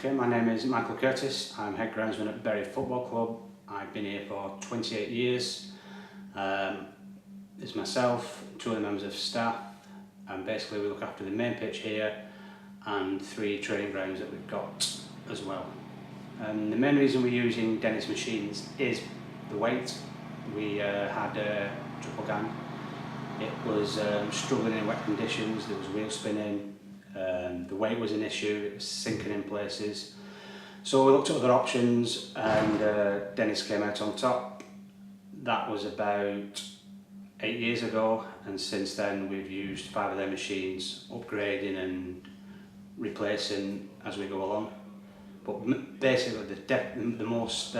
Okay, my name is Michael Curtis. I'm head groundsman at Bury Football Club. I've been here for 28 years. It's myself, two of the members of staff, and basically we look after the main pitch here and 3 training grounds that we've got as well. The main reason we're using Dennis machines is the weight. We had a triple gang. It was struggling in wet conditions, there was wheel spinning, the weight was an issue, it was sinking in places. So we looked at other options and Dennis came out on top. That was about 8 years ago, and since then we've used 5 of their machines, upgrading and replacing as we go along. But basically the most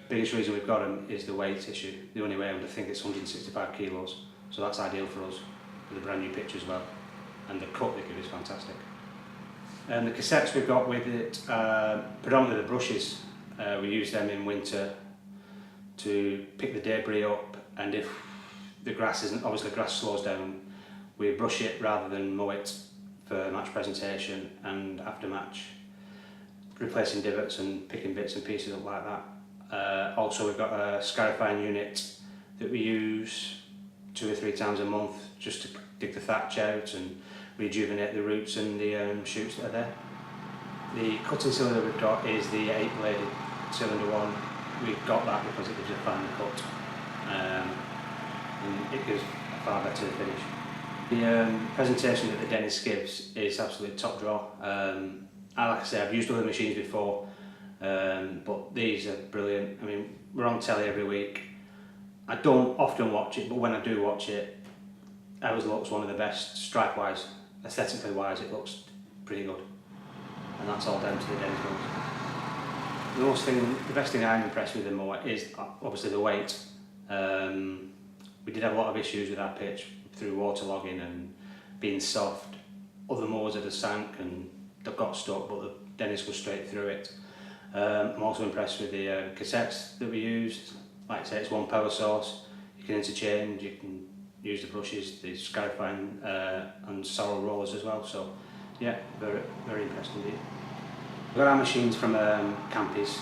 biggest reason we've got them is the weight issue. They only weigh, I think it's 165 kilos, so that's ideal for us with a brand new pitch as well. And the cut they give is fantastic. And the cassettes we've got with it, predominantly the brushes, we use them in winter to pick the debris up, and if the grass isn't, obviously the grass slows down, we brush it rather than mow it for match presentation and after match, replacing divots and picking bits and pieces up like that. Also we've got a scarifying unit that we use 2 or 3 times a month just to dig the thatch out and rejuvenate the roots and the shoots that are there. The cutting cylinder we've got is the 8-bladed cylinder one. We've got that because it gives a finer cut and it gives a far better finish. The presentation that the Dennis gives is absolutely top draw. Like I say, I've used other machines before, but these are brilliant. I mean, we're on telly every week. I don't often watch it, but when I do watch it, it always looks one of the best, strike-wise, aesthetically wise, it looks pretty good. And that's all down to the Dennis mills. The best thing I'm impressed with the mower is obviously the weight. We did have a lot of issues with our pitch through waterlogging and being soft. Other mowers had sank and they've got stuck, but the Dennis goes straight through it. I'm also impressed with the cassettes that we used. Like I say, it's one power source. You can interchange, you can use the brushes, the scarifying and sorrel rollers as well. So yeah, very, very impressed indeed. We've got our machines from Campies.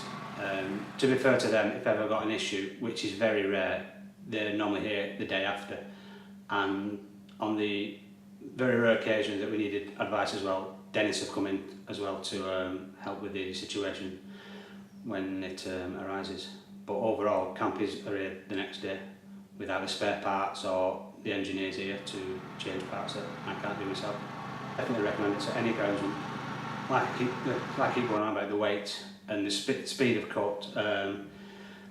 To be fair to them, if ever got an issue, which is very rare, they're normally here the day after. And on the very rare occasions that we needed advice as well, Dennis have come in as well to help with the situation when it arises. But overall, Campies are here the next day with either spare parts or the engineers here to change parts that I can't do myself. Definitely recommend it to any groundsman. Like I keep going on about the weight and the speed of cut.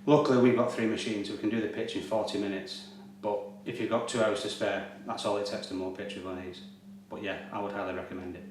Luckily we've got 3 machines, so we can do the pitch in 40 minutes. But if you've got 2 hours to spare, that's all it takes to mow a pitch with one of these. But yeah, I would highly recommend it.